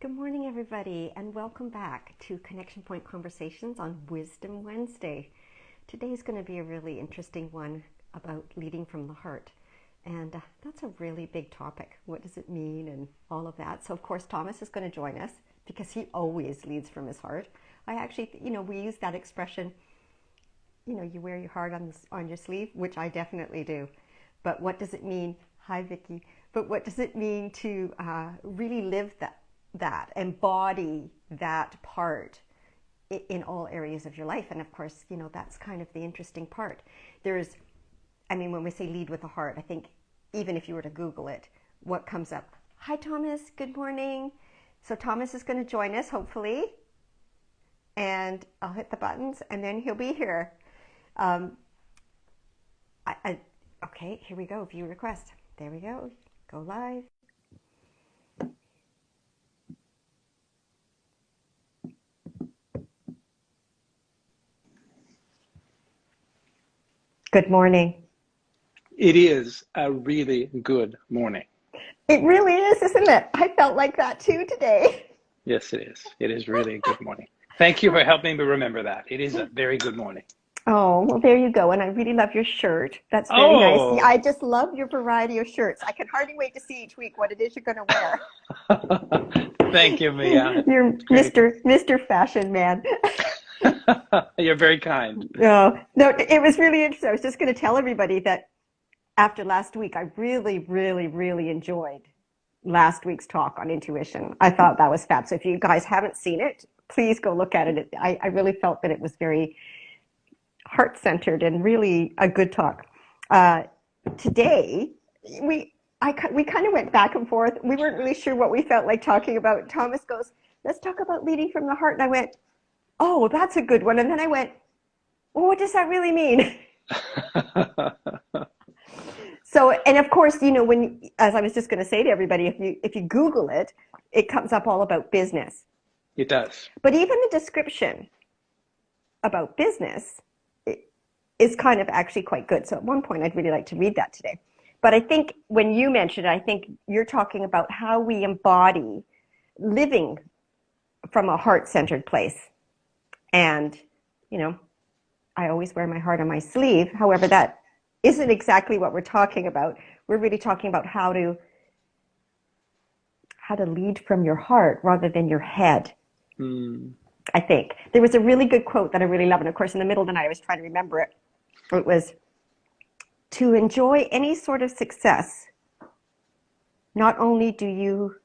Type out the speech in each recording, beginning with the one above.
Good morning, everybody, and welcome back to Connection Point Conversations on Wisdom Wednesday. Today is going to be a really interesting one about leading from the heart. And that's a really big topic. What does it mean and all of that? So, of course, Thomas is going to join us because he always leads from his heart. I actually, we use that expression, you wear your heart on your sleeve, which I definitely do. But what does it mean? Hi, Vicky. But what does it mean to really live that, embody that part in all areas of your life? And of course, that's kind of the interesting part. When we say lead with the heart, I think even if you were to Google it, what comes up? Hi, Thomas. Good morning. So Thomas is going to join us, hopefully. And I'll hit the buttons and then he'll be here. Okay, here we go. View request. There we go. Go live. Good morning. It is a really good morning. It really is, isn't it? I felt like that too today. Yes, it is. It is really a good morning. Thank you for helping me remember that. It is a very good morning. Oh, well, there you go. And I really love your shirt. That's very nice. I just love your variety of shirts. I can hardly wait to see each week what it is you're going to wear. Thank you, Mia. You're Mr. Fashion Man. You're very kind. No, it was really interesting. I was just going to tell everybody that after last week, I really, really, really enjoyed last week's talk on intuition. I thought that was fab. So if you guys haven't seen it, please go look at it. I really felt that it was very heart-centered and really a good talk. Today, we kind of went back and forth. We weren't really sure what we felt like talking about. Thomas goes, let's talk about leading from the heart. And I went, oh, that's a good one. And then I went, well, what does that really mean? So, and of course, as I was just going to say to everybody, if you Google it, it comes up all about business. It does. But even the description about business is kind of actually quite good. So at one point, I'd really like to read that today. But I think when you mentioned it, I think you're talking about how we embody living from a heart-centered place. And, I always wear my heart on my sleeve. However, that isn't exactly what we're talking about. We're really talking about how to lead from your heart rather than your head. I think. There was a really good quote that I really love. And of course, in the middle of the night, I was trying to remember it. It was, to enjoy any sort of success, not only do you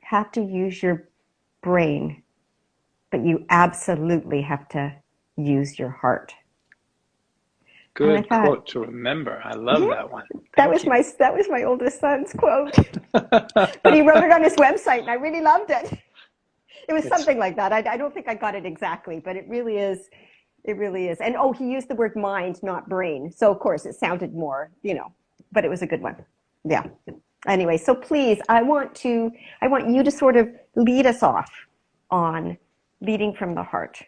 have to use your brain, but you absolutely have to use your heart. Good quote to remember. I love that one. That was my oldest son's quote. But he wrote it on his website, and I really loved it. It was something like that. I don't think I got it exactly, but it really is. It really is. And he used the word mind, not brain. So of course it sounded more, but it was a good one. Yeah. Anyway, so please, I want you to sort of lead us off on leading from the heart.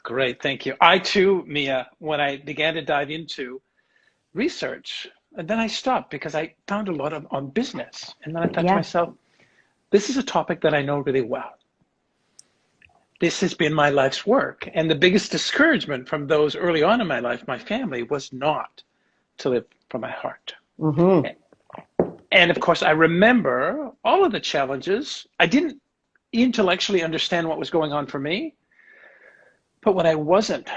Great. Thank you. I too, Mia, when I began to dive into research, and then I stopped because I found a lot on business. And then I thought to myself, this is a topic that I know really well. This has been my life's work. And the biggest discouragement from those early on in my life, my family, was not to live from my heart. Mm-hmm. And of course, I remember all of the challenges. I didn't intellectually understand what was going on for me. But when I wasn't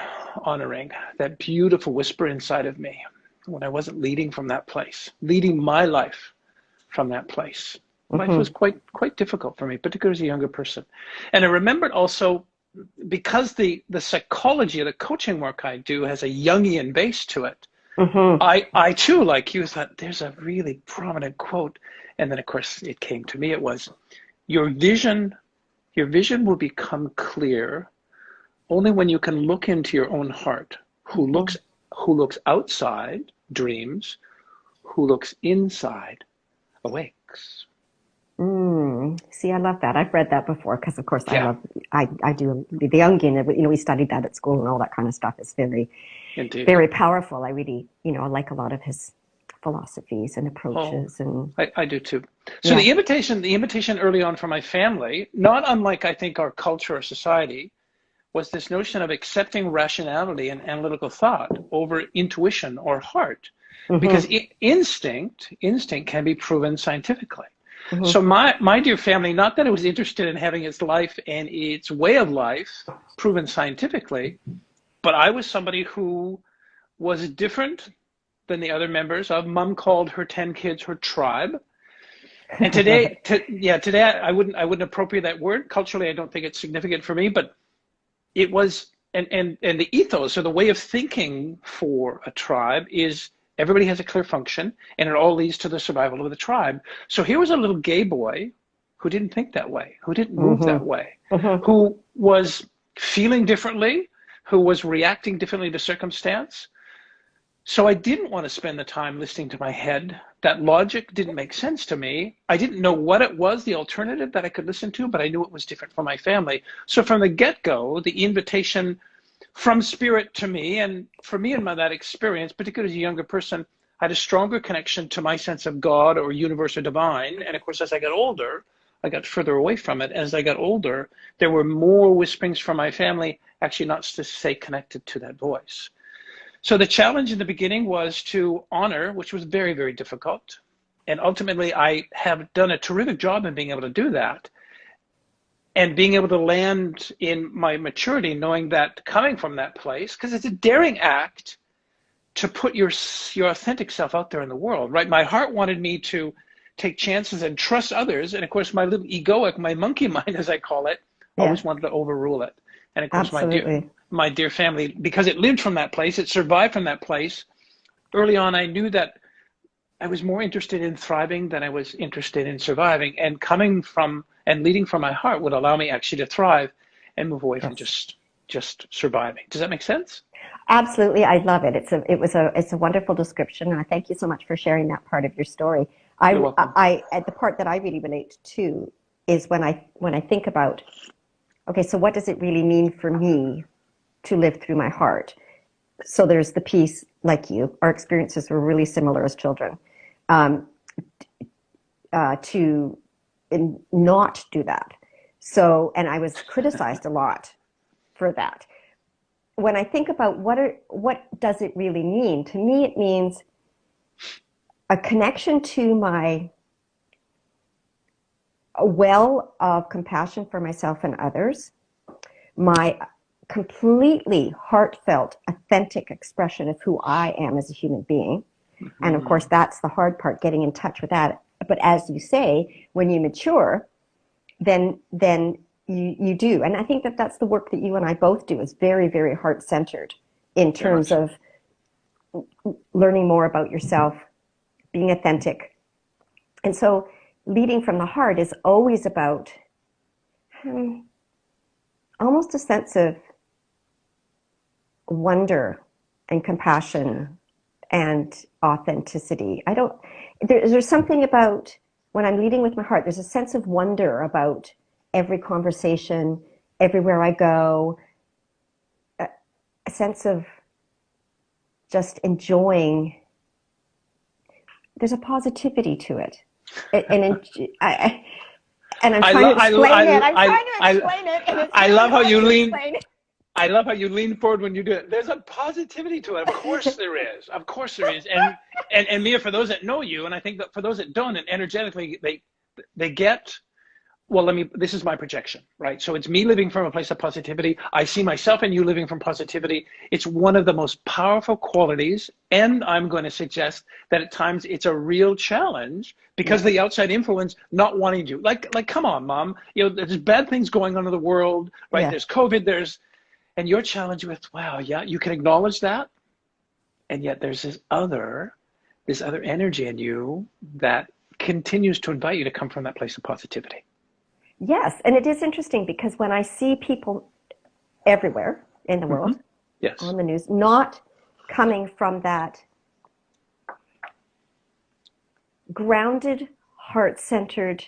honoring that beautiful whisper inside of me, when I wasn't leading from that place, leading my life from that place, life was quite difficult for me, particularly as a younger person. And I remembered also, because the psychology of the coaching work I do has a Jungian base to it, I too, like you, thought there's a really prominent quote. And then, of course, it came to me. It was, your vision will become clear only when you can look into your own heart. Who looks outside dreams, who looks inside awakes. See, I love that. I've read that before because, of course, I do the Jungian. We studied that at school and all that kind of stuff. It's very, very powerful. I really, I like a lot of his philosophies and Oh, approaches. And I do too. So yeah. the invitation early on from my family, not unlike I think our culture or society, was this notion of accepting rationality and analytical thought over intuition or heart, because Hmm. instinct can be proven scientifically. Hmm. So my dear family, not that it was interested in having its life and its way of life proven scientifically, but I was somebody who was different than the other members of. Mom called her 10 kids her tribe. And I love it. today I wouldn't appropriate that word. Culturally, I don't think it's significant for me, but it was, and the ethos or the way of thinking for a tribe is everybody has a clear function and it all leads to the survival of the tribe. So here was a little gay boy who didn't think that way, who didn't move Hmm. that way, Hmm. who was feeling differently, who was reacting differently to circumstance. So I didn't want to spend the time listening to my head. That logic didn't make sense to me. I didn't know what it was, the alternative that I could listen to, but I knew it was different for my family. So from the get-go, the invitation from spirit to me, and for me and my that experience, particularly as a younger person, I had a stronger connection to my sense of God or universe or divine. And of course, as I got older, I got further away from it. As I got older, there were more whisperings from my family, actually not to stay connected to that voice. So the challenge in the beginning was to honor, which was very, very difficult. And ultimately, I have done a terrific job in being able to do that and being able to land in my maturity, knowing that coming from that place, because it's a daring act to put your authentic self out there in the world, right? My heart wanted me to take chances and trust others. And of course, my little egoic, my monkey mind, as I call it, Yeah, always wanted to overrule it. And of course, absolutely. my dear family, because it lived from that place, it survived from that place. Early on, I knew that I was more interested in thriving than I was interested in surviving. And coming from and leading from my heart would allow me actually to thrive and move away from Yes. just surviving. Does that make sense? Absolutely, I love it. It's a wonderful description, and I thank you so much for sharing that part of your story. You're welcome. The part that I really relate to is when I think about, okay, so what does it really mean for me to live through my heart? So there's the piece, like you, our experiences were really similar as children. Um, to not do that. So, and I was criticized a lot for that. When I think about what does it really mean? To me, it means a connection to my a well of compassion for myself and others, my completely heartfelt, authentic expression of who I am as a human being. And of course, Mhm. that's the hard part, getting in touch with that. But as you say, when you mature, then you do. And I think that that's the work that you and I both do is very, very heart centered in Very terms much so. of learning more about yourself, being authentic. And so leading from the heart is always about um, almost a sense of wonder and compassion and authenticity. There's something about when I'm leading with my heart, there's a sense of wonder about every conversation, everywhere I go, a sense of just enjoying. There's a positivity to it. And I, and I'm I trying to love explain it. I'm trying to explain it, and it's I really love how hard you to lean. explain I love how you lean forward when you do it. There's a positivity to it. Of course there is. Of course there is. And Mia, for those that know you, and I think that for those that don't, and energetically they get. Well, this is my projection, right? So it's me living from a place of positivity. I see myself and you living from positivity. It's one of the most powerful qualities. And I'm going to suggest that at times it's a real challenge because Yeah, of the outside influence not wanting to. Like, come on, mom. There's bad things going on in the world, right? yeah. There's COVID, and your challenge with, wow, yeah, you can acknowledge that. And yet there's this other energy in you that continues to invite you to come from that place of positivity. Yes, and it is interesting because when I see people everywhere in the Hmm. world Yes. on the news not coming from that grounded, heart-centered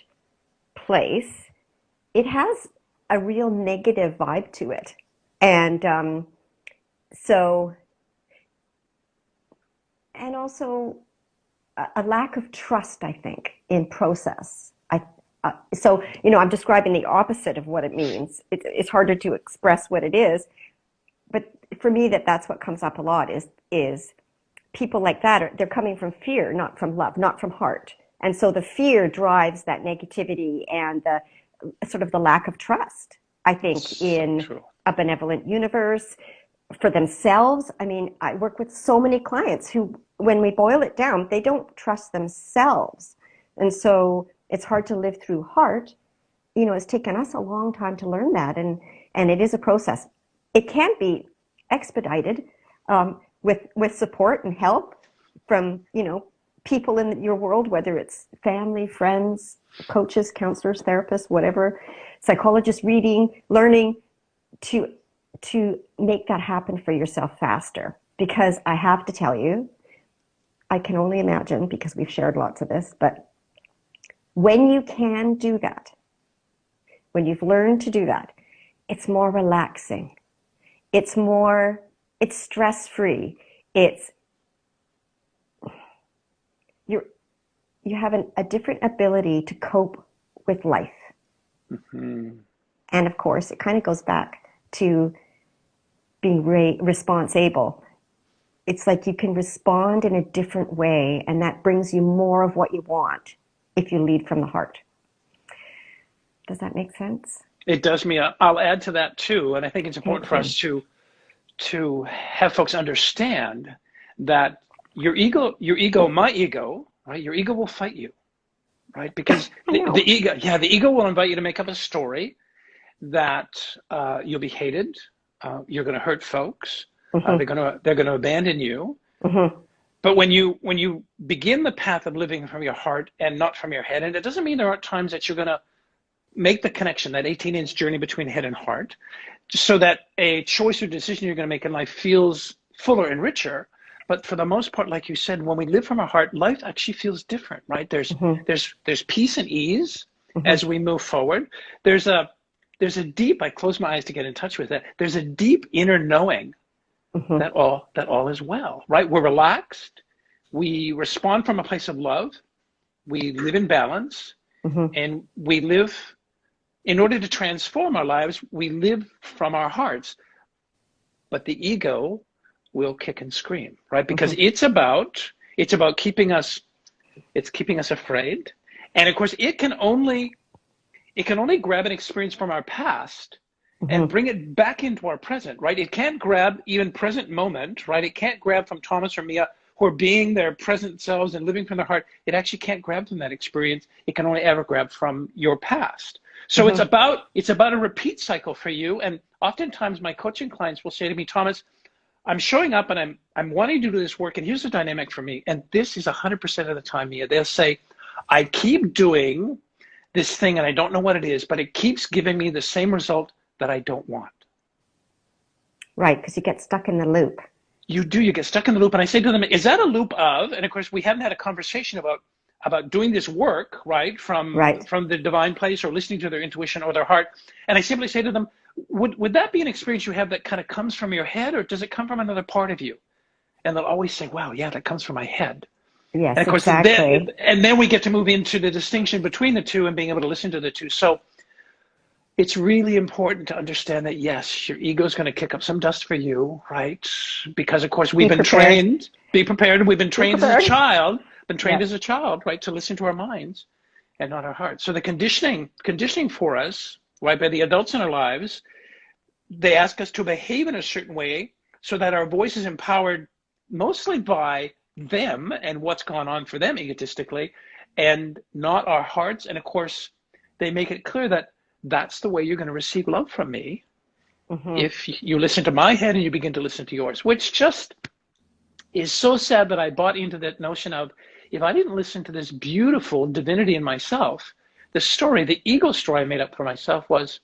place, it has a real negative vibe to it. And so, and also, a lack of trust, I think, in process. So, I'm describing the opposite of what it means. It's harder to express what it is, but for me, that's what comes up a lot is people like that they're coming from fear, not from love, not from heart, and so the fear drives that negativity and the sort of the lack of trust, I think, in true. a benevolent universe for themselves. I mean, I work with so many clients who, when we boil it down, they don't trust themselves. And so it's hard to live through heart. It's taken us a long time to learn that. And it is a process. It can be expedited with support and help from, people in your world, whether it's family, friends, coaches, counselors, therapists, whatever, psychologists, reading, learning to make that happen for yourself faster. Because I have to tell you, I can only imagine, because we've shared lots of this, but when you can do that, when you've learned to do that, it's more relaxing. It's stress-free. You have a different ability to cope with life. Mm-hmm. And of course, it kind of goes back to being responsible. It's like you can respond in a different way, and that brings you more of what you want if you lead from the heart. Does that make sense? It does, Mia. I'll add to that too, and I think it's important for us to have folks understand that your ego, my ego, right? Your ego will fight you, right? Because the ego will invite you to make up a story that you'll be hated, you're going to hurt folks, Mm-hmm. they're going to abandon you. Mm-hmm. But when you begin the path of living from your heart and not from your head, and it doesn't mean there aren't times that you're going to make the connection, that 18-inch journey between head and heart, so that a choice or decision you're going to make in life feels fuller and richer. But for the most part, like you said, when we live from our heart, life actually feels different, right? There's peace and ease as we move forward. There's a deep, I close my eyes to get in touch with it. There's a deep inner knowing that all is well, right? We're relaxed. We respond from a place of love. We live in balance, and we live, in order to transform our lives, we live from our hearts. But the ego will kick and scream, right? Because it's about keeping us afraid. And of course, it can only grab an experience from our past and bring it back into our present, right? It can't grab even present moment, right? It can't grab from Thomas or Mia, who are being their present selves and living from their heart. It actually can't grab from that experience. It can only ever grab from your past. So it's about a repeat cycle for you. And oftentimes my coaching clients will say to me, Thomas, I'm showing up and I'm wanting to do this work, and here's the dynamic for me. And this is 100% of the time, Mia. They'll say, I keep doing this thing and I don't know what it is, but it keeps giving me the same result that I don't want. Right, because you get stuck in the loop. You do, you get stuck in the loop. And I say to them, is that a loop of, and of course we haven't had a conversation about doing this work, right, from the divine place or listening to their intuition or their heart. And I simply say to them, would that be an experience you have that kind of comes from your head, or does it come from another part of you? And they'll always say, wow, yeah, that comes from my head. Yes, and of course, exactly. then we get to move into the distinction between the two and being able to listen to the two. So it's really important to understand that, yes, your ego is going to kick up some dust for you, right? Because, of course, we've been trained. Be prepared. We've been trained as a child, right, to listen to our minds and not our hearts. So the conditioning for us, right, by the adults in our lives, they ask us to behave in a certain way so that our voice is empowered mostly by them and what's gone on for them egotistically, and not our hearts. And of course, they make it clear that that's the way you're going to receive love from me if you listen to my head and you begin to listen to yours, which just is so sad that I bought into that notion of, if I didn't listen to this beautiful divinity in myself, the ego story I made up for myself was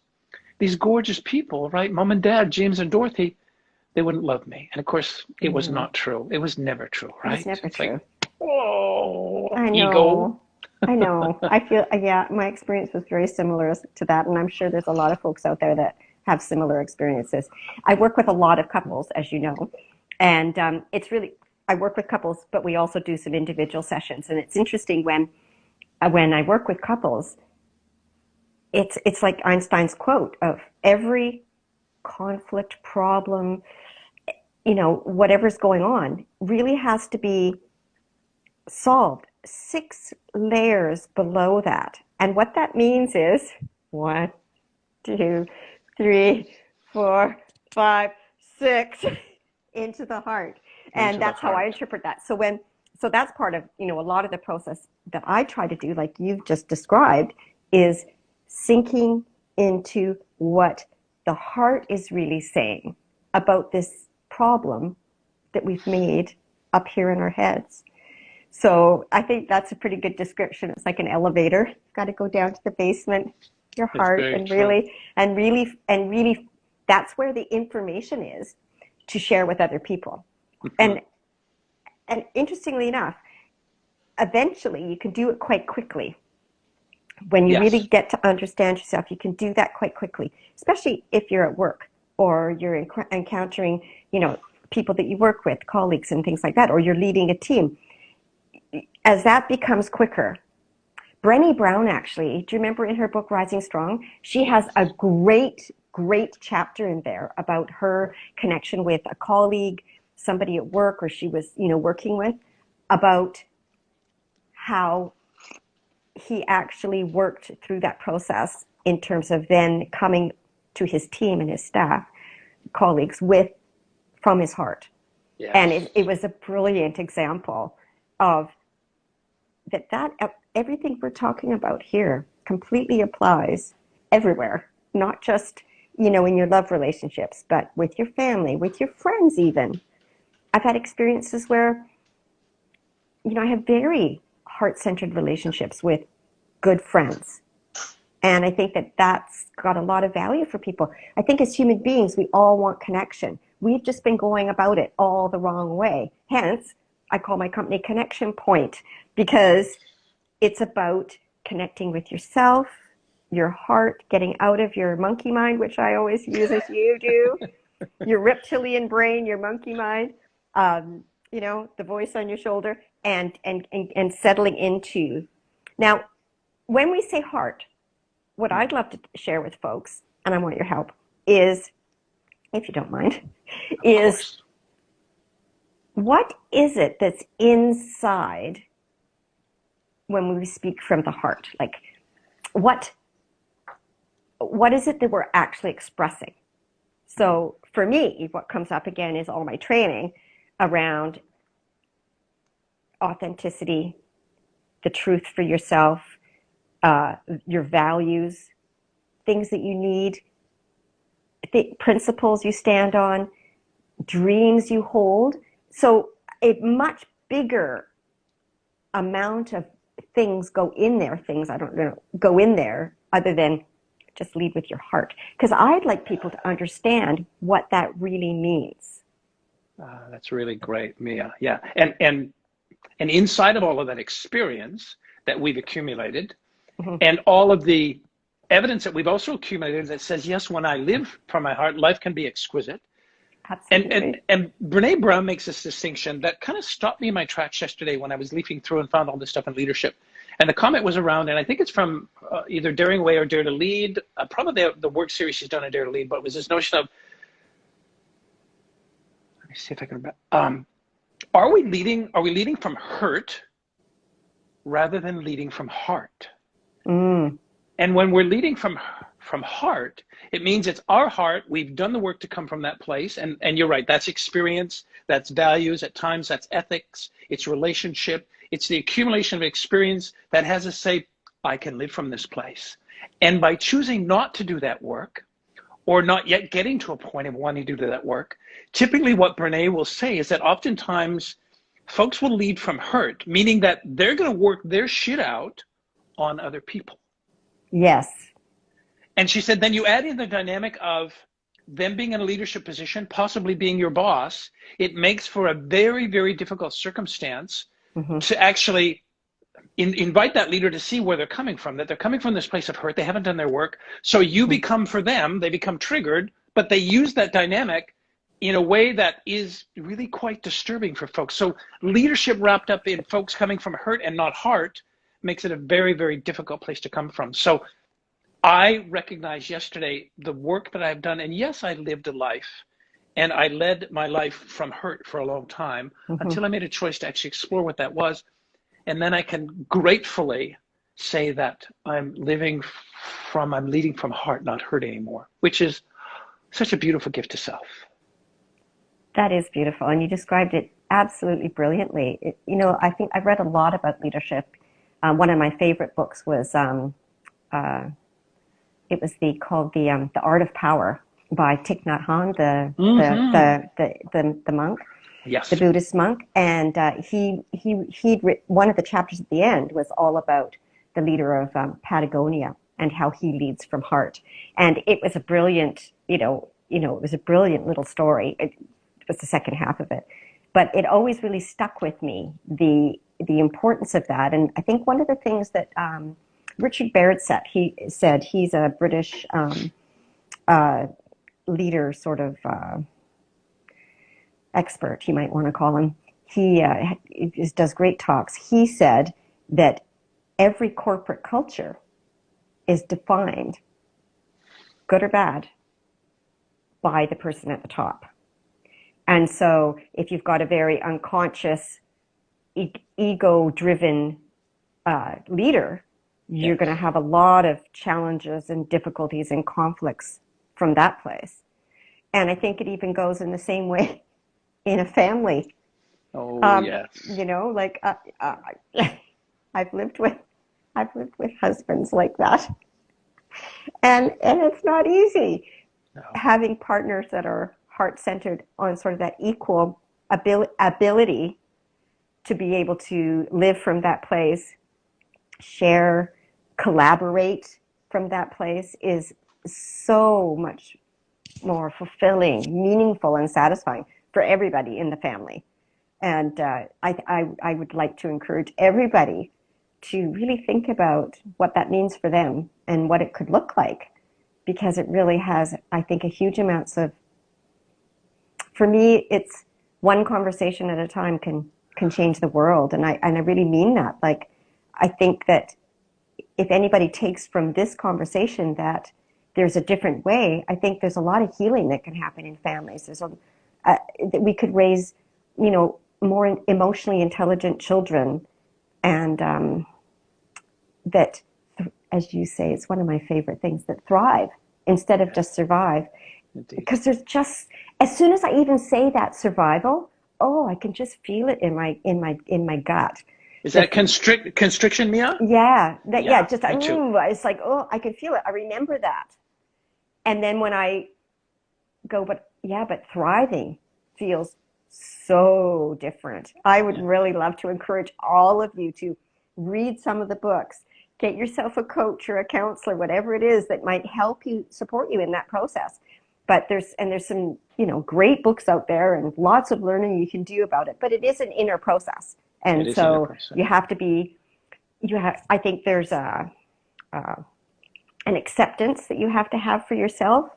these gorgeous people, right? Mom and dad, James and Dorothy, they wouldn't love me. And of course, it was not true. It was never true, right? It was never true. Like, oh, I know. Ego. I know. I feel, my experience was very similar to that. And I'm sure there's a lot of folks out there that have similar experiences. I work with a lot of couples, as you know. And it's really, I work with couples, but we also do some individual sessions. And it's interesting when I work with couples, it's like Einstein's quote of every conflict, problem, whatever's going on really has to be solved 6 layers below that. And what that means is 1, 2, 3, 4, 5, 6 into the heart. And that's how I interpret that. So that's part of, a lot of the process that I try to do, like you've just described, is sinking into what the heart is really saying about this problem that we've made up here in our heads. So I think that's a pretty good description. It's like an elevator. You've got to go down to the basement, your heart, and really, that's where the information is to share with other people. And interestingly enough, eventually you can do it quite quickly. When you really get to understand yourself, you can do that quite quickly, especially if you're at work or you're encountering, people that you work with, colleagues and things like that, or you're leading a team. As that becomes quicker, Brené Brown, actually, do you remember in her book, Rising Strong? She has a great chapter in there about her connection with a colleague, somebody at work, or she was, working with, about how he actually worked through that process in terms of then coming to his team and his staff, colleagues, from his heart. Yes. And it was a brilliant example of that everything we're talking about here completely applies everywhere, not just, in your love relationships, but with your family, with your friends even. I've had experiences where, I have very heart-centered relationships with good friends. And I think that that's got a lot of value for people. I think as human beings, we all want connection. We've just been going about it all the wrong way. Hence, I call my company Connection Point, because it's about connecting with yourself, your heart, getting out of your monkey mind, which I always use as you do, your reptilian brain, your monkey mind, the voice on your shoulder, and settling into. Now, when we say heart, what I'd love to share with folks, and I want your help, is, if you don't mind, is what is it that's inside when we speak from the heart? Like, what is it that we're actually expressing? So for me, what comes up again is all my training around authenticity, the truth for yourself, your values, things that you need, principles you stand on, dreams you hold. So a much bigger amount of things go in there, go in there other than just lead with your heart. Because I'd like people to understand what that really means. That's really great, Mia. Yeah. And inside of all of that experience that we've accumulated, and all of the evidence that we've also accumulated that says, yes, when I live from my heart, life can be exquisite. Absolutely. And Brené Brown makes this distinction that kind of stopped me in my tracks yesterday when I was leafing through and found all this stuff in leadership. And the comment was around, and I think it's from either Daring Away or Dare to Lead, probably the work series she's done in Dare to Lead, but it was this notion of, let me see if I can, are we leading from hurt rather than leading from heart? And when we're leading from heart, it means it's our heart. We've done the work to come from that place. And you're right, that's experience, that's values, at times that's ethics, it's relationship, it's the accumulation of experience that has us say, I can live from this place. And by choosing not to do that work, or not yet getting to a point of wanting to do that work, typically what Brené will say is that oftentimes folks will lead from hurt, meaning that they're going to work their shit out on other people. Yes. And she said, then you add in the dynamic of them being in a leadership position, possibly being your boss, it makes for a very, very difficult circumstance to actually invite that leader to see where they're coming from, that they're coming from this place of hurt, they haven't done their work. So you become, for them, they become triggered, but they use that dynamic in a way that is really quite disturbing for folks. So leadership wrapped up in folks coming from hurt and not heart makes it a very, very difficult place to come from. So I recognized yesterday the work that I've done, and yes, I lived a life, and I led my life from hurt for a long time until I made a choice to actually explore what that was. And then I can gratefully say that I'm leading from heart, not hurt anymore, which is such a beautiful gift to self. That is beautiful, and you described it absolutely brilliantly. I think I've read a lot about leadership. One of my favorite books was called the Art of Power by Thich Nhat Hanh, the monk, yes, the Buddhist monk, and one of the chapters at the end was all about the leader of Patagonia and how he leads from heart, and it was a brilliant, it was a brilliant little story. It was the second half of it, but it always really stuck with me, the importance of that. And I think one of the things that Richard Barrett said he's a British leader, sort of expert, you might want to call him. He does great talks. He said that every corporate culture is defined, good or bad, by the person at the top. And so if you've got a very unconscious, ego-driven leader, you're going to have a lot of challenges and difficulties and conflicts from that place. And I think it even goes in the same way in a family. Oh, yes. I've lived with husbands like that, and it's not easy. No. Having partners that are heart-centered on sort of that equal ability to be able to live from that place, share, collaborate from that place is so much more fulfilling, meaningful, and satisfying for everybody in the family. And I would like to encourage everybody to really think about what that means for them and what it could look like, because it really has, I think, a huge amounts of, for me, it's one conversation at a time can change the world. And I really mean that. Like, I think that if anybody takes from this conversation that there's a different way, I think there's a lot of healing that can happen in families. That we could raise, more emotionally intelligent children, and that, as you say, it's one of my favorite things, that thrive instead of just survive. Indeed. Because there's just, as soon as I even say that survival, I can just feel it in my gut. Is that constriction, Mia? Yeah, just it's like, I can feel it. I remember that, and then when I go, but thriving feels so different. I would really love to encourage all of you to read some of the books, get yourself a coach or a counselor, whatever it is that might help you, support you in that process. But there's some, great books out there and lots of learning you can do about it. But it is an inner process. And so you have to be, I think there's an acceptance that you have to have for yourself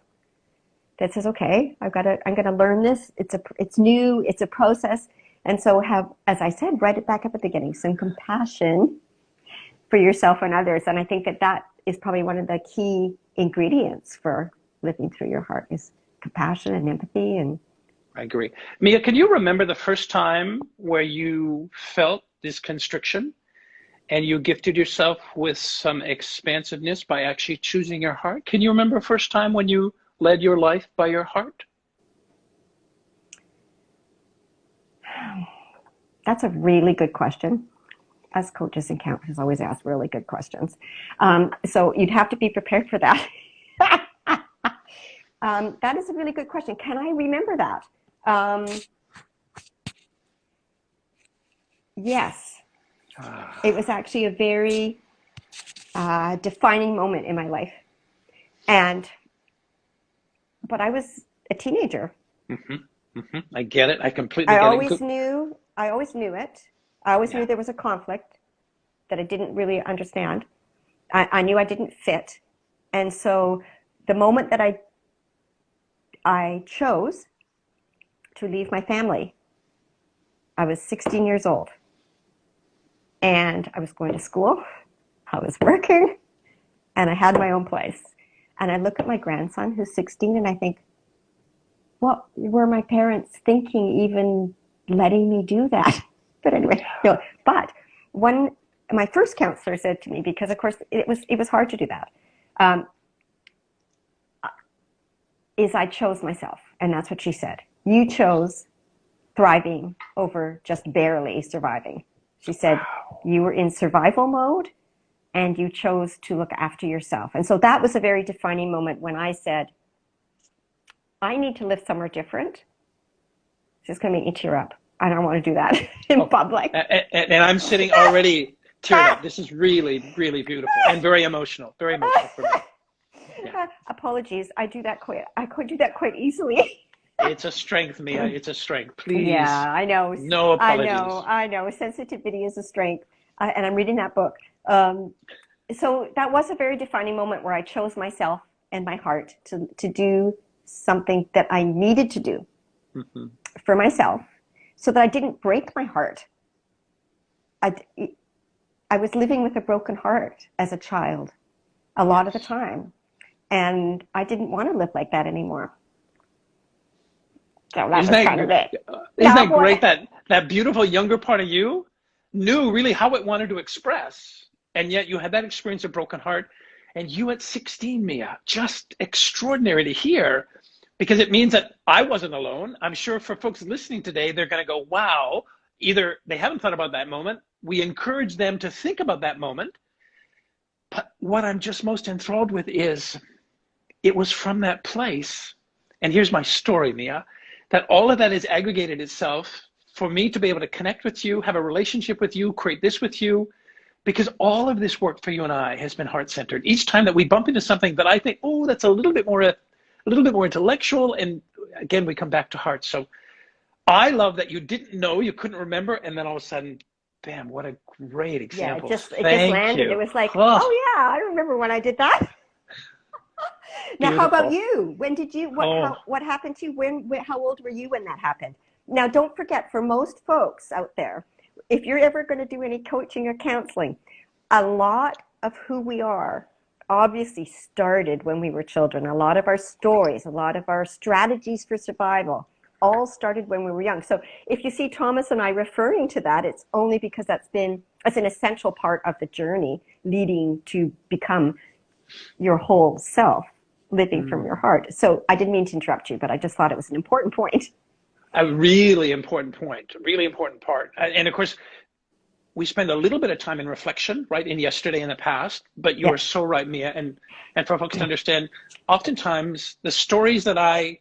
that says, okay, I'm going to learn this. It's new. It's a process. And so have, as I said, right back at the beginning, some compassion for yourself and others. And I think that is probably one of the key ingredients for living through your heart, is compassion and empathy. And I agree. Mia, can you remember the first time where you felt this constriction and you gifted yourself with some expansiveness by actually choosing your heart? Can you remember the first time when you led your life by your heart? That's a really good question. Us coaches and counselors always ask really good questions. So you'd have to be prepared for that. That is a really good question. Can I remember that? Yes. It was actually a very defining moment in my life. But I was a teenager. Mm-hmm. Mm-hmm. I get it. I completely get it. I always knew it. I always knew there was a conflict that I didn't really understand. I knew I didn't fit. And so the moment that I chose to leave my family. I was 16 years old. And I was going to school. I was working. And I had my own place. And I look at my grandson, who's 16, and I think, what were my parents thinking even letting me do that? But anyway, no. But my first counselor said to me, because of course it was hard to do that, is I chose myself. And that's what she said. You chose thriving over just barely surviving. She said, you were in survival mode and you chose to look after yourself. And so that was a very defining moment when I said, I need to live somewhere different. She's going to make me tear up. I don't want to do that in public. And I'm sitting already teared up. This is really, really beautiful and very emotional for me. Yeah. Apologies. I could do that quite easily. It's a strength, Mia. It's a strength. Please. Yeah, I know. No apologies. I know. Sensitivity is a strength. And I'm reading that book. So that was a very defining moment where I chose myself and my heart to do something that I needed to do for myself so that I didn't break my heart. I was living with a broken heart as a child a lot of the time. And I didn't want to live like that anymore. So that was kind of it. Isn't that great that beautiful younger part of you knew really how it wanted to express, and yet you had that experience of broken heart, and you at 16, Mia, just extraordinary to hear, because it means that I wasn't alone. I'm sure for folks listening today, they're going to go, wow, either they haven't thought about that moment, we encourage them to think about that moment, but what I'm just most enthralled with is it was from that place, and here's my story, Mia, that all of that has aggregated itself for me to be able to connect with you, have a relationship with you, create this with you, because all of this work for you and I has been heart-centered. Each time that we bump into something that I think, oh, that's a little bit more intellectual, and again, we come back to heart. So I love that you didn't know, you couldn't remember, and then all of a sudden, bam, what a great example. Yeah, it just landed. It was like, oh yeah, I remember when I did that. Now, Beautiful. How about you? When did you, what happened to you? How old were you when that happened? Now, don't forget, for most folks out there, if you're ever going to do any coaching or counseling, a lot of who we are obviously started when we were children. A lot of our stories, a lot of our strategies for survival all started when we were young. So if you see Thomas and I referring to that, it's only because that's an essential part of the journey leading to become your whole self, living from your heart. So I didn't mean to interrupt you, but I just thought it was an important point. A really important point, really important part. And of course, we spend a little bit of time in reflection, right, in yesterday and the past, but you are so right, Mia. And for folks to understand, oftentimes the stories that I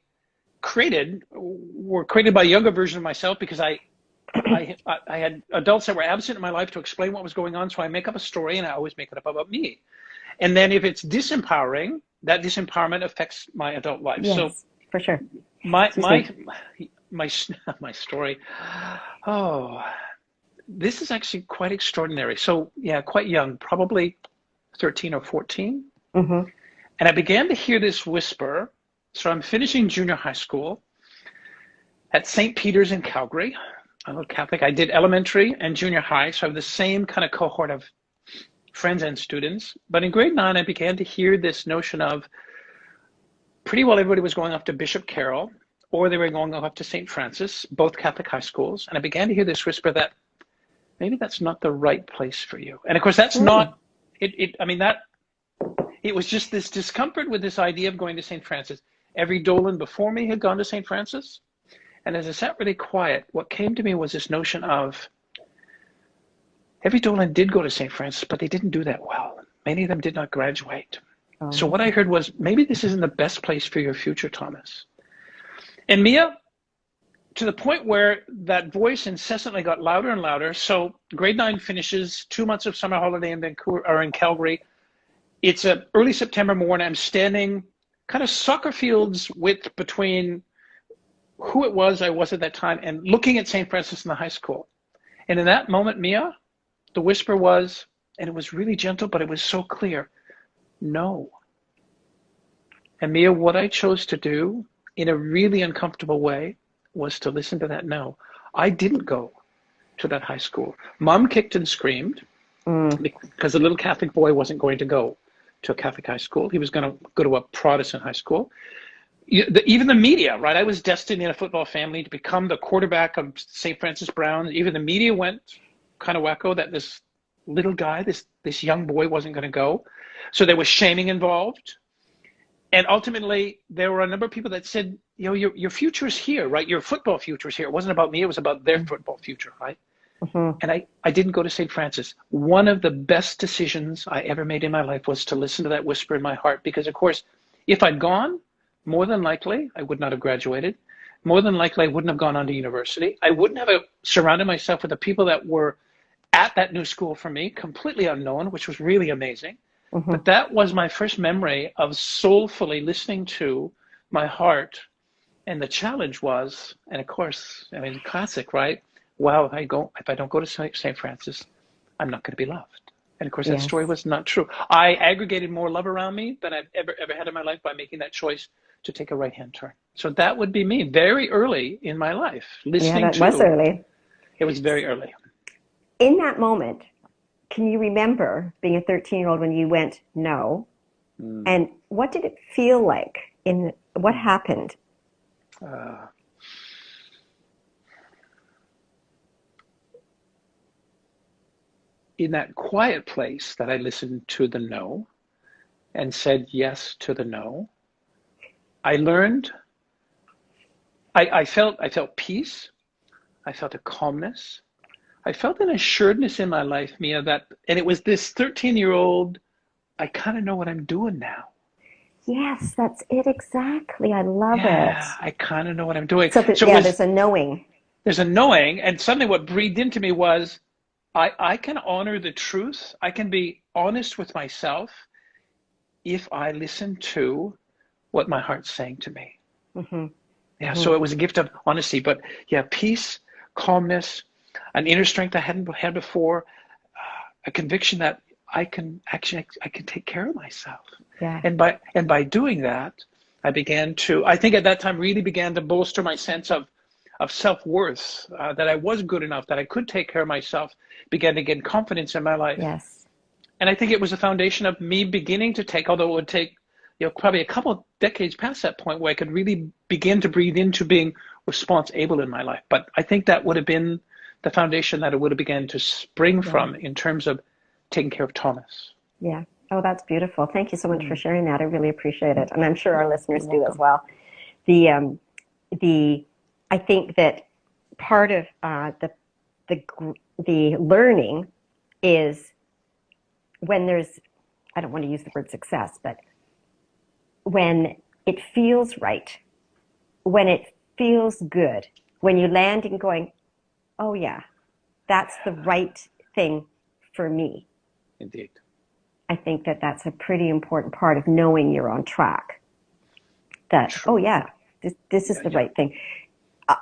created were created by a younger version of myself because I had adults that were absent in my life to explain what was going on. So I make up a story and I always make it up about me. And then if it's disempowering, that disempowerment affects my adult life. Yes, so for sure. My story. Oh, this is actually quite extraordinary. So yeah, quite young, probably 13 or 14. And I began to hear this whisper. So I'm finishing junior high school at St. Peter's in Calgary. I'm a Catholic. I did elementary and junior high. So I have the same kind of cohort of friends and students. But in grade 9, I began to hear this notion of pretty well everybody was going off to Bishop Carroll, or they were going off to St. Francis, both Catholic high schools. And I began to hear this whisper that maybe that's not the right place for you. And of course, that's not, it was just this discomfort with this idea of going to St. Francis. Every Dolan before me had gone to St. Francis. And as I sat really quiet, what came to me was this notion of every Dolan did go to St. Francis, but they didn't do that well. Many of them did not graduate. So what I heard was, maybe this isn't the best place for your future, Thomas. And Mia, to the point where that voice incessantly got louder and louder. So grade 9 finishes, 2 months of summer holiday in Vancouver or in Calgary. It's a early September morning. I'm standing kind of soccer fields width between who it was I was at that time and looking at St. Francis in the high school. And in that moment, Mia, the whisper was, and it was really gentle, but it was so clear, no. And Mia, what I chose to do in a really uncomfortable way was to listen to that no. I didn't go to that high school. Mom kicked and screamed because the little Catholic boy wasn't going to go to a Catholic high school. He was going to go to a Protestant high school. Even the media, right? I was destined in a football family to become the quarterback of St. Francis Brown. Even the media went kind of wacko that this little guy, this young boy wasn't going to go. So there was shaming involved. And ultimately, there were a number of people that said, you know, your future is here, right? Your football future is here. It wasn't about me. It was about their football future, right? And I didn't go to St. Francis. One of the best decisions I ever made in my life was to listen to that whisper in my heart. Because, of course, if I'd gone, more than likely, I would not have graduated. More than likely, I wouldn't have gone on to university. I wouldn't have surrounded myself with the people that were at that new school for me, completely unknown, which was really amazing. But that was my first memory of soulfully listening to my heart. And the challenge was, and of course, I mean, classic, right? Wow, if I don't go to St. Francis, I'm not going to be loved. And of course, that story was not true. I aggregated more love around me than I've ever had in my life by making that choice to take a right-hand turn. So that would be me very early in my life, listening to. Yeah, that was early. It was very early. In that moment, can you remember being a 13-year-old when you went no? And what did it feel like? What happened? In that quiet place that I listened to the no and said yes to the no, I learned, I felt peace. I felt a calmness. I felt an assuredness in my life, Mia, and it was this 13-year-old, I kind of know what I'm doing now. Yes, that's it exactly. I love it. I kind of know what I'm doing. So there's a knowing. There's a knowing, and suddenly what breathed into me was, I can honor the truth. I can be honest with myself if I listen to what my heart's saying to me. So it was a gift of honesty, but peace, calmness, an inner strength I hadn't had before, a conviction that I can take care of myself. And by doing that, I think at that time really began to bolster my sense of self-worth, that I was good enough, that I could take care of myself, began to gain confidence in my life. And I think it was a foundation of me beginning to take, although it would take probably a couple of decades past that point where I could really begin to breathe into being responsible in my life. But I think that would have been the foundation that it would have begun to spring from in terms of taking care of Thomas. Yeah. Oh, that's beautiful. Thank you so much for sharing that. I really appreciate it. And I'm sure our listeners do as well. I think that part of the learning is when there's, I don't want to use the word success, but when it feels right, when it feels good, when you land and going, oh yeah, that's the right thing for me. Indeed. I think that that's a pretty important part of knowing you're on track. That, True. oh yeah, this is the right thing.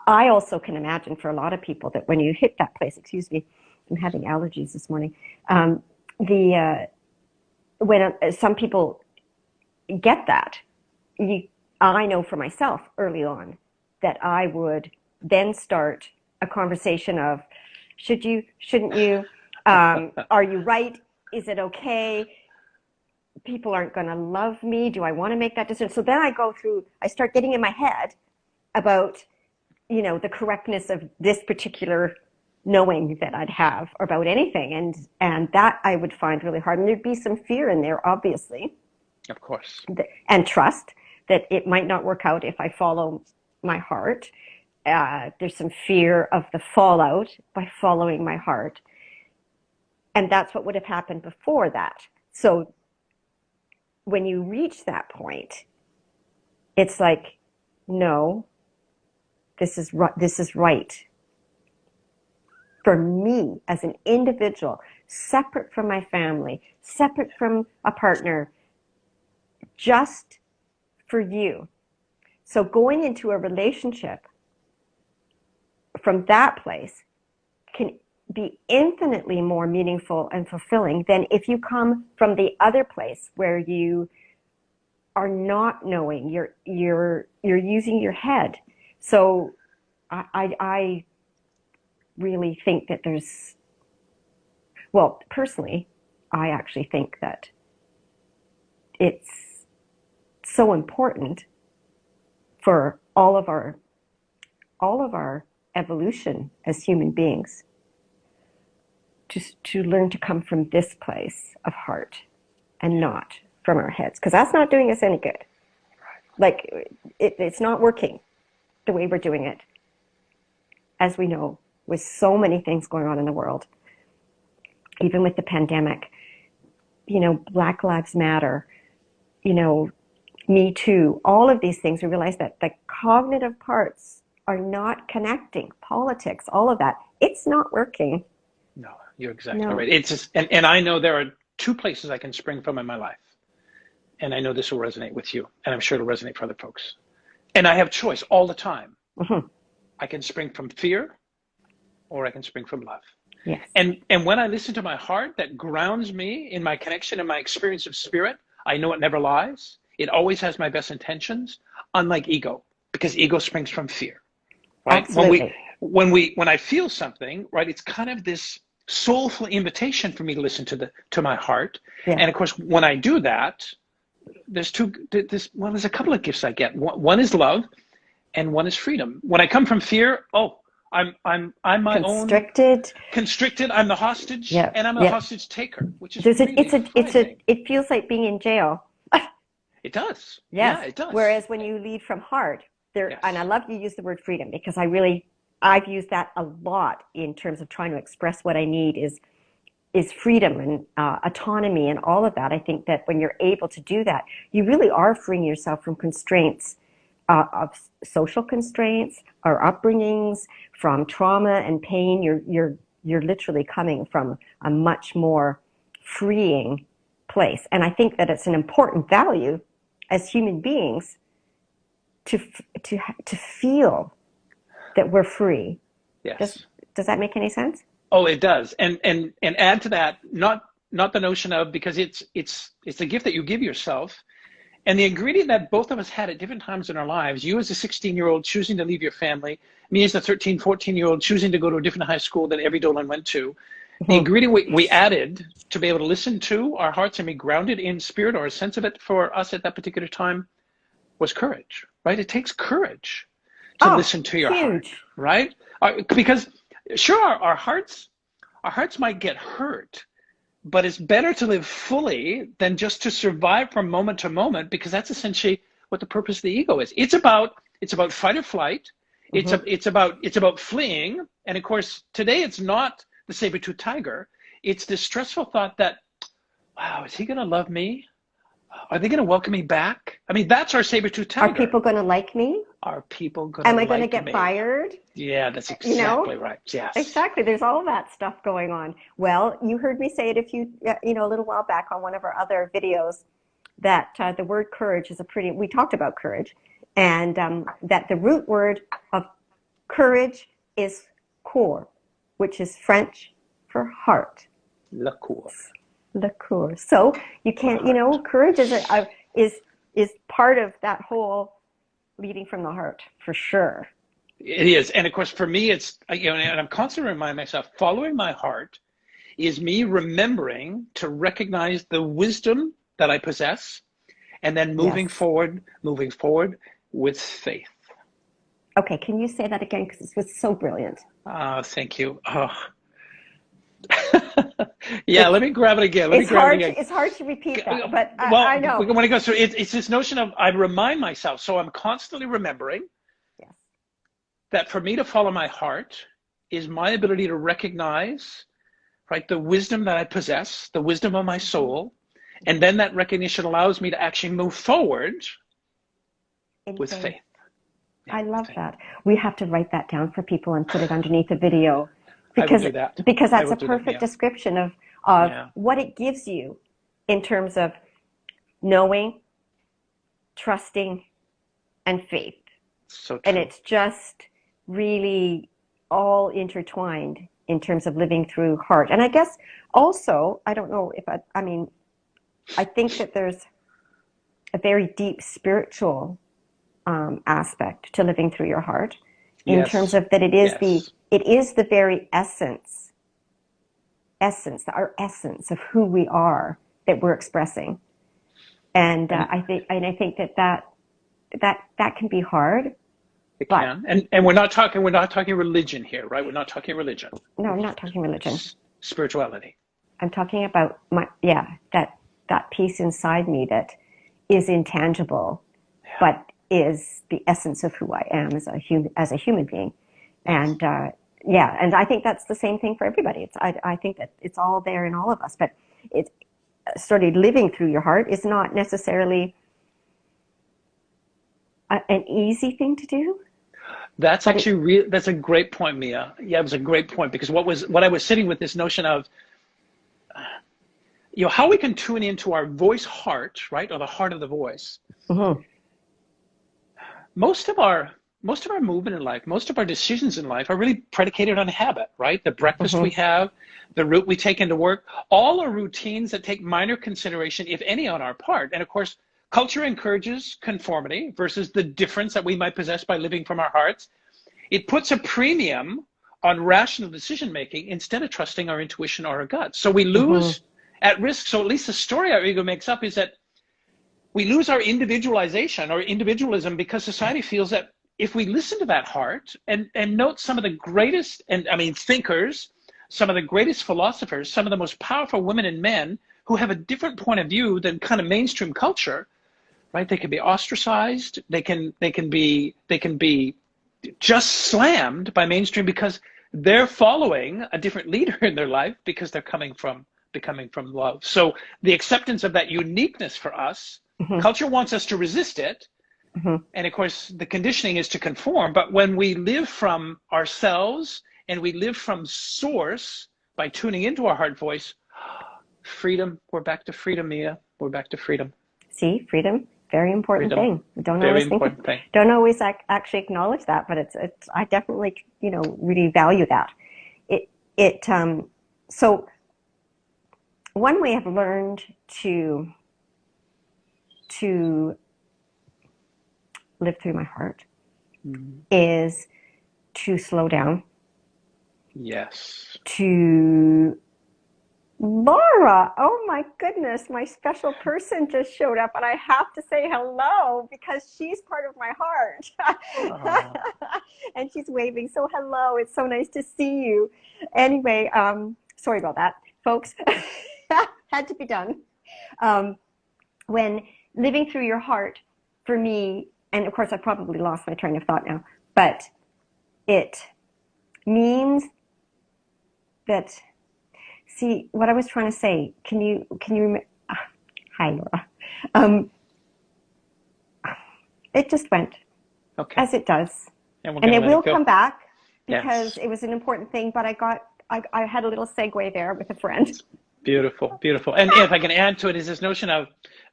I also can imagine for a lot of people that when you hit that place, excuse me, I'm having allergies this morning. When some people get that, I know for myself early on that I would then start a conversation of, should you, shouldn't you, are you right? Is it okay? People aren't going to love me. Do I want to make that decision? So then I start getting in my head about, the correctness of this particular knowing that I'd have about anything. And that I would find really hard. And there'd be some fear in there, obviously. Of course. And trust that it might not work out if I follow my heart. There's some fear of the fallout by following my heart. And that's what would have happened before that. So when you reach that point, it's like, no, this is right. For me as an individual, separate from my family, separate from a partner, just for you. So going into a relationship from that place can be infinitely more meaningful and fulfilling than if you come from the other place where you are not knowing, you're using your head. So I really think that well, personally, I actually think that it's so important for all of our evolution as human beings to learn to come from this place of heart and not from our heads, because that's not doing us any good. Like it's not working the way we're doing it, as we know, with so many things going on in the world, even with the pandemic, Black Lives Matter, Me Too, all of these things. We realize that the cognitive parts are not connecting. Politics, all of that, it's not working. No, you're exactly right. It's just, and I know there are two places I can spring from in my life. And I know this will resonate with you, and I'm sure it'll resonate for other folks. And I have choice all the time. Mm-hmm. I can spring from fear, or I can spring from love. Yes. And when I listen to my heart that grounds me in my connection and my experience of spirit, I know it never lies. It always has my best intentions, unlike ego, because ego springs from fear. Right? Absolutely. When I feel something, right, it's kind of this soulful invitation for me to listen to my heart. Yeah. And of course, when I do that, there's a couple of gifts I get. One is love, and one is freedom. When I come from fear, I'm my constricted. I'm the hostage, and I'm a hostage taker, which is it feels like being in jail. It does. Yes. Yeah, it does. Whereas when you lead from heart, and I love you use the word freedom, because I've used that a lot in terms of trying to express what I need is freedom and autonomy and all of that. I think that when you're able to do that, you really are freeing yourself from constraints of social constraints, our upbringings, from trauma and pain. You're literally coming from a much more freeing place. And I think that it's an important value as human beings to feel that we're free. Yes. Does that make any sense? Oh, it does. And add to that, not the notion of, because it's a gift that you give yourself, and the ingredient that both of us had at different times in our lives. You as a 16-year-old choosing to leave your family, me as a 13, 14-year-old choosing to go to a different high school than every Dolan went to. The ingredient we added to be able to listen to our hearts and be grounded in spirit, or a sense of it for us at that particular time, was courage, right? It takes courage to listen to your heart, right? Because sure, our hearts might get hurt, but it's better to live fully than just to survive from moment to moment, because that's essentially what the purpose of the ego is. It's about fight or flight. Mm-hmm. It's about fleeing. And of course, today it's not the saber-tooth tiger. It's this stressful thought that, wow, is he going to love me? Are they going to welcome me back? I mean, that's our saber-tooth tiger. Are people going to like me? Are people going to like me? Am I going to get fired? Yeah, that's exactly right. Yes. Exactly. There's all that stuff going on. Well, you heard me say it a little while back on one of our other videos, that the word courage is we talked about courage, and that the root word of courage is coeur, which is French for heart. Le coeur. Le coeur. So you can't, courage is part of that whole leading from the heart, for sure. It is. And of course, for me, it's, and I'm constantly reminding myself, following my heart is me remembering to recognize the wisdom that I possess, and then moving forward with faith. Okay, can you say that again? Because this was so brilliant. Thank you. Oh. Yeah, let me grab it again. It's hard to repeat that, but I know. When it goes through, it's this notion of, I remind myself, so I'm constantly remembering that for me to follow my heart is my ability to recognize, right, the wisdom that I possess, the wisdom of my soul, and then that recognition allows me to actually move forward with faith. Yeah, I love that. We have to write that down for people and put it underneath the video. Because that's a perfect description of what it gives you in terms of knowing, trusting, and faith. So true. And it's just really all intertwined in terms of living through heart. And I guess also, I don't know if I think that there's a very deep spiritual aspect to living through your heart. in terms Yes. of that Yes. it is the very our essence of who we are that we're expressing. And And I think that can be hard, it but can. And we're not talking religion here, right? We're not talking religion. no, I'm not talking religion. Spirituality. I'm talking about that piece inside me that is intangible, Yeah. but is the essence of who I am as a human being. Yes. And yeah, and I think that's the same thing for everybody. I think that it's all there in all of us, but it's sort of living through your heart is not necessarily an easy thing to do, That's but it, actually real. That's a great point, Mia. Yeah, it was a great point because what I was sitting with this notion of, how we can tune into our voice heart, right, or the heart of the voice. mhm, most of our most of our movement in life, most of our decisions in life are really predicated on habit, right? The breakfast we mhm, have, the route we take into work, all are routines that take minor consideration, if any, on our part. And of course, culture encourages conformity versus the difference that we might possess by living from our hearts. It puts a premium on rational decision making instead of trusting our intuition or our gut. So we mhm, lose at risk. So at least the story our ego makes up is that we lose our individualization or individualism because society feels that if we listen to that heart and note some of the greatest, and I mean thinkers, some of the greatest philosophers, some of the most powerful women and men who have a different point of view than kind of mainstream culture, right? They can be ostracized. They can be just slammed by mainstream because they're following a different leader in their life because they're becoming from love. So the acceptance of that uniqueness for us, mhm, culture wants us to resist it. mhm. And of course, the conditioning is to conform. But when we live from ourselves and we live from source by tuning into our heart voice, freedom, we're back to freedom, Mia. We're back to freedom. See, freedom, very important Freedom, thing. We don't very always think, important thing. don't always actually acknowledge that, but it's I definitely, really value that. It, so one way I've learned to live through my heart Mhm. is to slow down, Yes. to Laura, oh my goodness, my special person just showed up, and I have to say hello because she's part of my heart. Oh, And she's waving. So, hello, it's so nice to see you. Anyway, sorry about that, folks. Had to be done. Um, when living through your heart, for me, and of course, I probably lost my train of thought now, but it means that. See, what I was trying to say, can you remember? Hi, Laura. Um, it just went, okay. as it does. And we're And going to it let will it go. come back because Yes. it was an important thing, but I had a little segue there with a friend. Beautiful, beautiful. And if I can add to it, is this notion of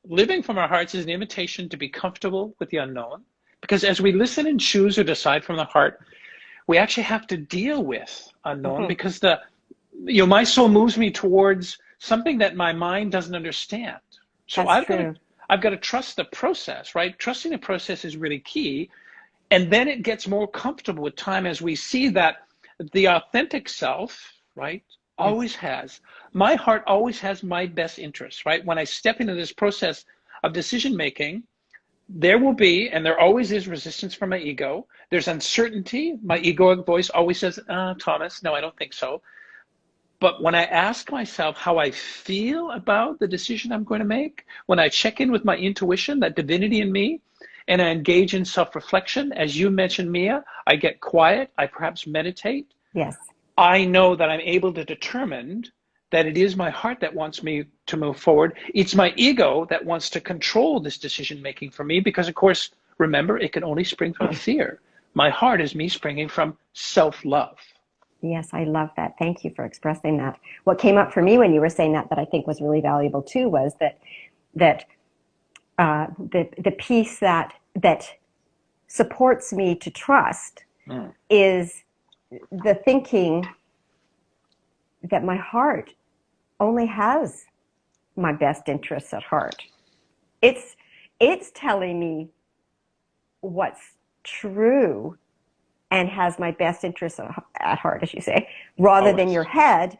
living from our hearts is an invitation to be comfortable with the unknown. Because as we listen and choose or decide from the heart, we actually have to deal with unknown Mhm. because my soul moves me towards something that my mind doesn't understand. So That's true. I've got to trust the process, right? Trusting the process is really key. And then it gets more comfortable with time as we see that the authentic self, right, Yes. always has, my heart always has my best interests, right? When I step into this process of decision making, there will be, and there always is, resistance from my ego. There's uncertainty. My egoic voice always says, Thomas, no, I don't think so. But when I ask myself how I feel about the decision I'm going to make, when I check in with my intuition, that divinity in me, and I engage in self reflection, as you mentioned, Mia, I get quiet, I perhaps meditate, Yes. I know that I'm able to determine that it is my heart that wants me to move forward. It's my ego that wants to control this decision making for me because, of course, remember, it can only spring from fear. My heart is me springing from self love. Yes, I love that. Thank you for expressing that. What came up for me when you were saying that I think was really valuable too was that the piece that supports me to trust Mm. is the thinking that my heart only has my best interests at heart. It's it's telling me what's true and has my best interests at heart, as you say, rather than your Always. head,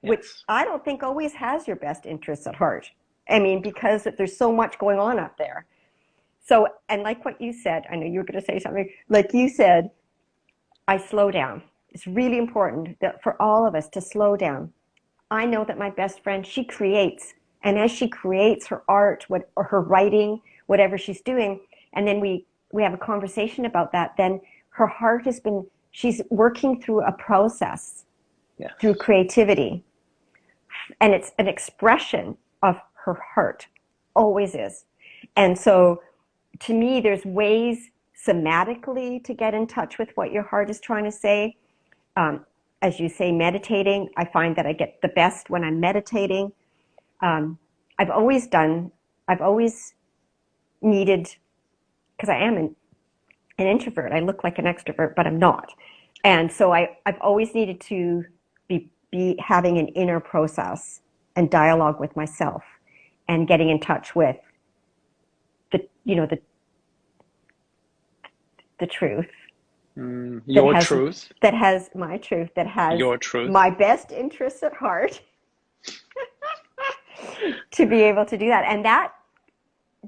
which Yes. I don't think always has your best interests at heart. I mean, because there's so much going on up there. So, and like what you said, I know you were going to say something, like you said, I slow down. It's really important that for all of us to slow down. I know that my best friend, she creates, and as she creates her art, or her writing, whatever she's doing, and then we have a conversation about that, then her heart she's working through a process, Yes. through creativity, and it's an expression of her heart, always is. And so to me, there's ways somatically to get in touch with what your heart is trying to say. As you say, meditating, I find that I get the best when I'm meditating. Um, I've always needed, because I am an introvert. I look like an extrovert, but I'm not. And so I've always needed to be having an inner process and dialogue with myself and getting in touch with the truth Your truth. that has my truth, that has Your truth. my best interests at heart, to be able to do that. And that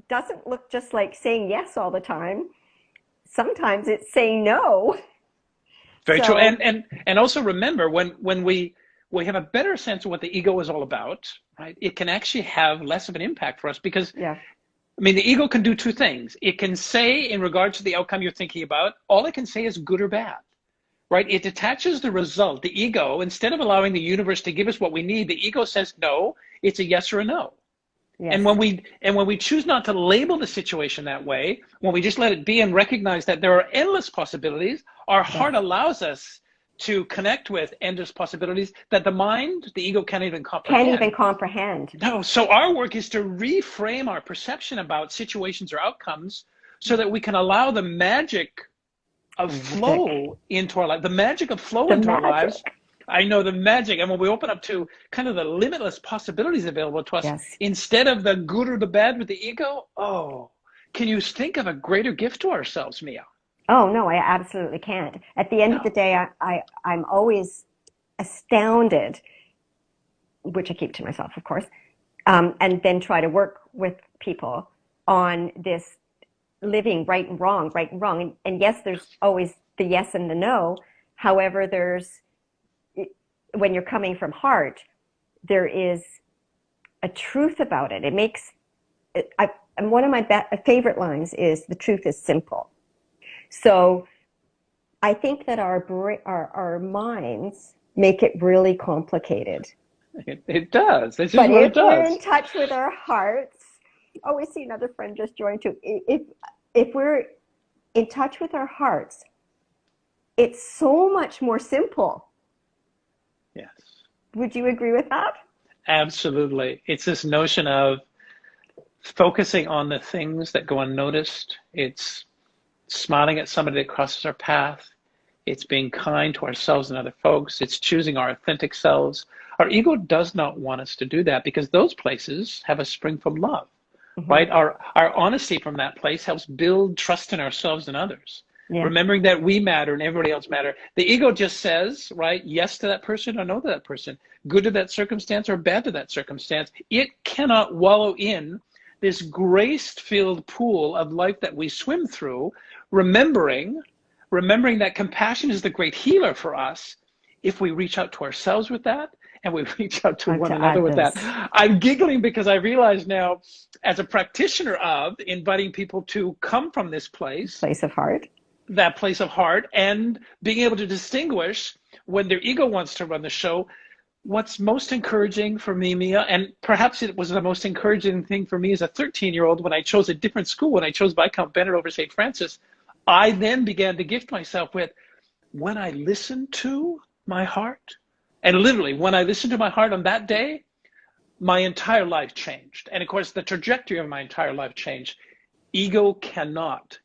doesn't look just like saying yes all the time. Sometimes it's saying no. Very true. So And also remember, when we have a better sense of what the ego is all about, right? It can actually have less of an impact for us because, yeah, I mean, the ego can do two things. It can say, in regards to the outcome you're thinking about, all it can say is good or bad, right? It detaches the result. The ego, instead of allowing the universe to give us what we need, the ego says no. It's a yes or a no. yes, And when we choose not to label the situation that way, when we just let it be and recognize that there are endless possibilities, our yes, heart allows us to connect with endless possibilities that the mind, the ego, can't even can't even comprehend. comprehend. No, so our work is to reframe our perception about situations or outcomes so that we can allow the magic of Magic, flow into our life, the magic of flow the into our lives. magic. I know the magic. And when we open up to kind of the limitless possibilities available to us, Yes. instead of the good or the bad with the ego, oh, can you think of a greater gift to ourselves, Mia? Oh no, I absolutely can't. At the end of the No. day, I'm always astounded, which I keep to myself, of course, and then try to work with people on this living right and wrong, right and wrong. And yes, there's always the yes and the no. However, when you're coming from heart, there is a truth about it. It makes, and one of my favorite lines is, the truth is simple. So I think that our minds make it really complicated. It does. This is But what it if we're in does. touch with our hearts, oh, we see another friend just joined too. If we're in touch with our hearts, it's so much more simple. Yes, Would you agree with that? absolutely. It's this notion of focusing on the things that go unnoticed. It's smiling at somebody that crosses our path. It's being kind to ourselves and other folks. It's choosing our authentic selves. Our ego does not want us to do that because those places have a spring from love, Mm-hmm. right? Our honesty from that place helps build trust in ourselves and others. Yeah. Remembering that we matter and everybody else matter. The ego just says, right, yes to that person or no to that person, good to that circumstance or bad to that circumstance. It cannot wallow in this grace-filled pool of life that we swim through, remembering that compassion is the great healer for us if we reach out to ourselves with that and we reach out to And one to another with that. others. I'm giggling because I realize now, as a practitioner of inviting people to come from this place, Place of heart. that place of heart, and being able to distinguish when their ego wants to run the show, what's most encouraging for me, Mia, and perhaps it was the most encouraging thing for me as a 13-year-old when I chose a different school, when I chose Viscount Bennett over St. Francis, I then began to gift myself with, when I listened to my heart, and literally when I listened to my heart on that day, my entire life changed. And of course, the trajectory of my entire life changed. Ego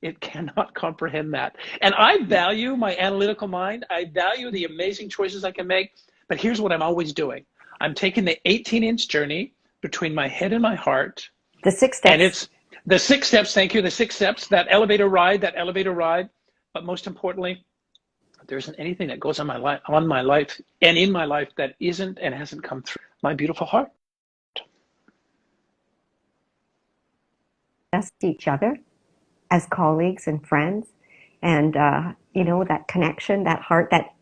it cannot comprehend that. And I value my analytical mind. I value the amazing choices I can make. But here's what I'm always doing. I'm taking the 18-inch journey between my head and my heart. The 6 steps. And it's the 6 steps, thank you, the 6 steps, that elevator ride. But most importantly, there isn't anything that goes on my life and in my life that isn't and hasn't come through my beautiful heart. Best each other as colleagues and friends, and that connection, that heart, that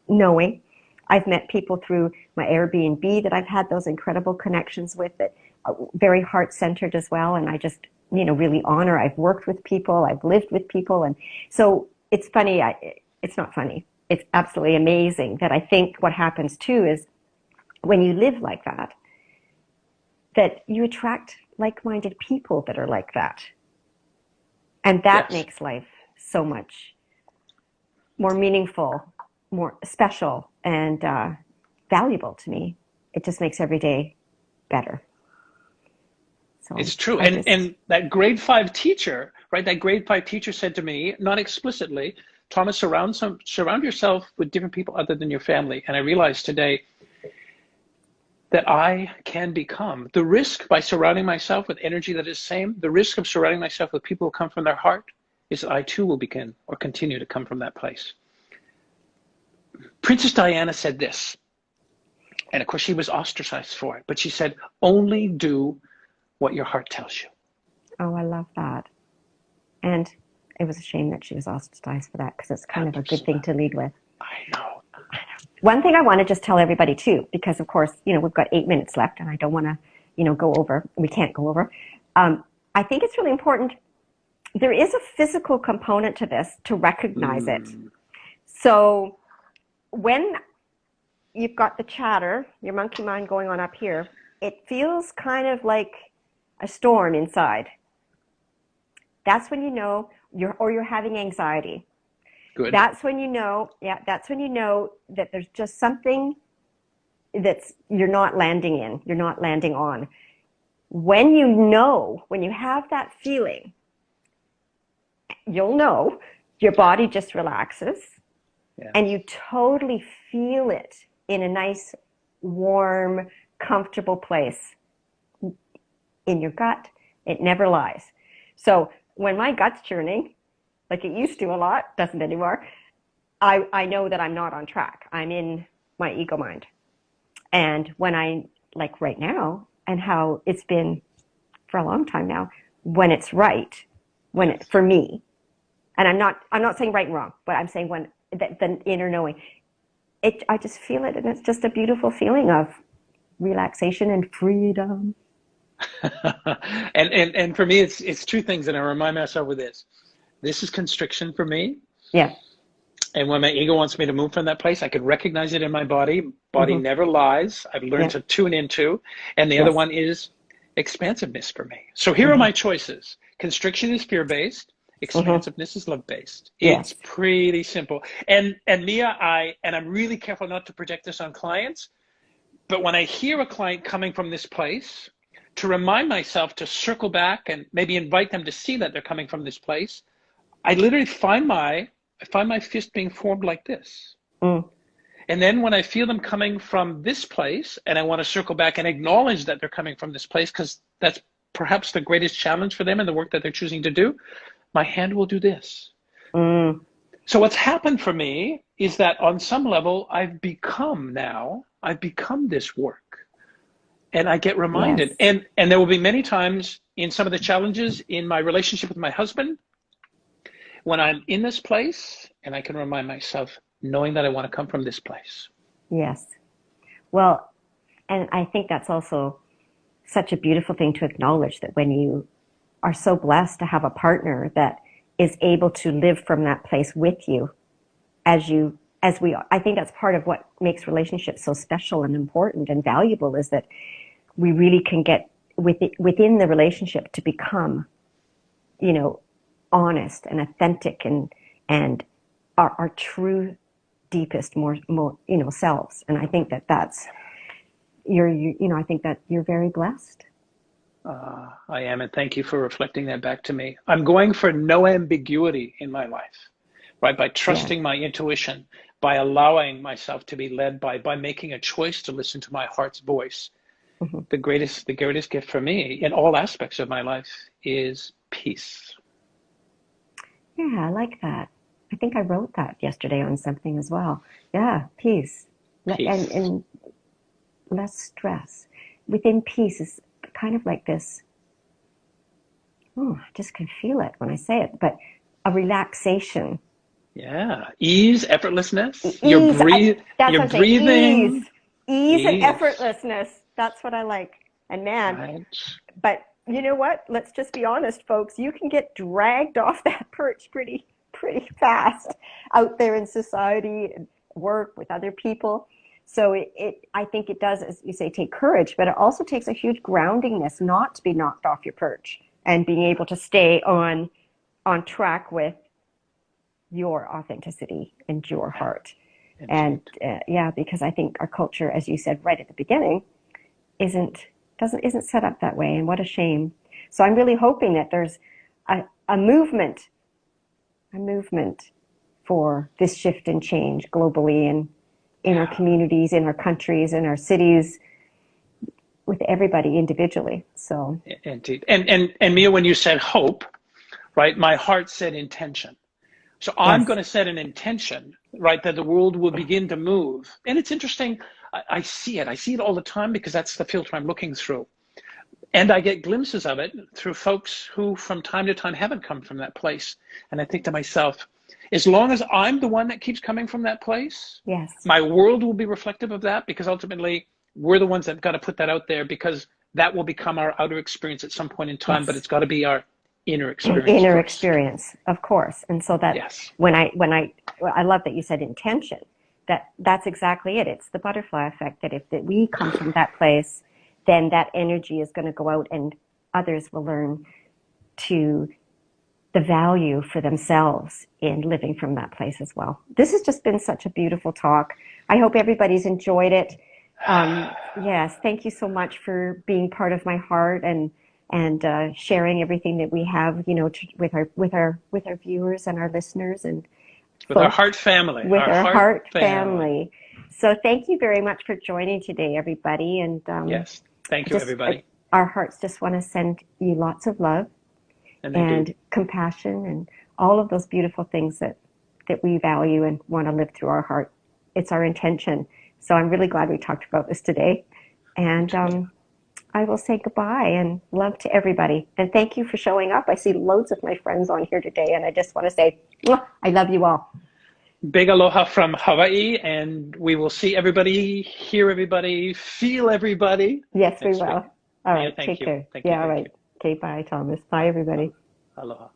knowing. I've met people through my Airbnb that I've had those incredible connections with, that are very heart-centered as well, and I just really honor. I've worked with people, I've lived with people, and so it's funny. It's not funny. It's absolutely amazing that I think what happens too is when you live like that you attract like-minded people that are like that. And that Yes. makes life so much more meaningful, more special, and valuable to me. It just makes every day better. So it's true. And that grade 5 teacher, right? That grade 5 teacher said to me, not explicitly, Thomas, surround yourself with different people other than your family. And I realized today that I can become. The risk by surrounding myself with energy that is same, the risk of surrounding myself with people who come from their heart, is that I too will begin or continue to come from that place. Princess Diana said this, and of course she was ostracized for it, but she said, only do what your heart tells you. Oh, I love that. And it was a shame that she was ostracized for that, because it's kind of a good thing to lead with. I know. One thing I want to just tell everybody too, because of course, we've got 8 minutes left and I don't want to, go over. We can't go over. I think it's really important. There is a physical component to this to recognize it. So when you've got the chatter, your monkey mind going on up here, it feels kind of like a storm inside. That's when you know you're having anxiety. Good. That's when you know that there's just something that's you're not landing in, you're not landing on. When you have that feeling, you'll know your body just relaxes, and you totally feel it in a nice, warm, comfortable place in your gut. It never lies. So when my gut's churning, like it used to a lot, doesn't anymore, I know that I'm not on track. I'm in my ego mind. And when like right now, and how it's been for a long time now, when it's right, for me, and I'm not saying right and wrong, but I'm saying when the inner knowing, I just feel it, and it's just a beautiful feeling of relaxation and freedom. and for me, it's two things, and I remind myself with this. This is constriction for me. Yeah. And when my ego wants me to move from that place, I can recognize it in my body. Body never lies. I've learned to tune into. And the other one is expansiveness for me. So here are my choices. Constriction is fear-based. Expansiveness is love-based. It's pretty simple. And Mia, I'm really careful not to project this on clients, but when I hear a client coming from this place, to remind myself to circle back and maybe invite them to see that they're coming from this place, I literally find my fist being formed like this. And then when I feel them coming from this place, and I want to circle back and acknowledge that they're coming from this place, because that's perhaps the greatest challenge for them in the work that they're choosing to do, my hand will do this. So what's happened for me is that on some level, I've become this work. And I get reminded. And there will be many times in some of the challenges in my relationship with my husband, when I'm in this place, and I can remind myself, knowing that I want to come from this place. Yes. Well, and I think that's also such a beautiful thing to acknowledge, that when you are so blessed to have a partner that is able to live from that place with you, as we are. I think that's part of what makes relationships so special and important and valuable, is that we really can get within the relationship to become, honest and authentic and our true, deepest, more selves. And I think that's I think that you're very blessed. I am, and thank you for reflecting that back to me. I'm going for no ambiguity in my life, right? By trusting my intuition, by allowing myself to be led by making a choice to listen to my heart's voice. The greatest gift for me in all aspects of my life is peace. Yeah, I like that. I think I wrote that yesterday on something as well. Yeah, peace. Peace. And less stress. Within peace is kind of like this, oh, I just can feel it when I say it, but a relaxation. Yeah. Ease, effortlessness. Ease. That's You're what I'm saying. Ease. breathing. Ease and Ease. effortlessness. That's what I like. And man, Right. but you know what? Let's just be honest, folks. You can get dragged off that perch pretty fast out there in society and work with other people. So I think it does, as you say, take courage, but it also takes a huge groundingness not to be knocked off your perch and being able to stay on track with your authenticity and your Yeah, heart. And indeed. yeah, because I think our culture, as you said right at the beginning, isn't isn't set up that way, and what a shame. So I'm really hoping that there's a movement for this shift and change globally and in our Yeah, communities, in our countries, in our cities, with everybody individually. So indeed. And Mia, when you said hope, right, my heart said intention. So I'm yes, going to set an intention, right, that the world will begin to move. And it's interesting. I see it. I see it all the time because that's the filter I'm looking through. And I get glimpses of it through folks who from time to time haven't come from that place. And I think to myself, as long as I'm the one that keeps coming from that place, yes, my world will be reflective of that because ultimately we're the ones that have got to put that out there because that will become our outer experience at some point in time, but yes. it's got to be our inner experience Inner first. experience, of course. And so that Yes. I love that you said intention. That's exactly it. It's the butterfly effect that if that we come from that place, then that energy is going to go out and others will learn to the value for themselves in living from that place as well. This has just been such a beautiful talk. I hope everybody's enjoyed it. Yes, thank you so much for being part of my heart and sharing everything that we have, you know, with our viewers and our listeners and With our folks heart family, with our our heart heart family. family. So thank you very much for joining today, everybody. And Yes. Thank you, just everybody. our hearts just want to send you lots of love And they do. and compassion and all of those beautiful things that we value and want to live through our heart. It's our intention. So I'm really glad we talked about this today. And I will say goodbye and love to everybody. And thank you for showing up. I see loads of my friends on here today, and I just want to say, I love you all. Big aloha from Hawaii, and we will see everybody, hear everybody, feel everybody Yes, we next will. week. All Mia, right. thank Take you. care. Thank you. Yeah, all Thank right. you. Okay, bye, Thomas. Bye, everybody. Aloha.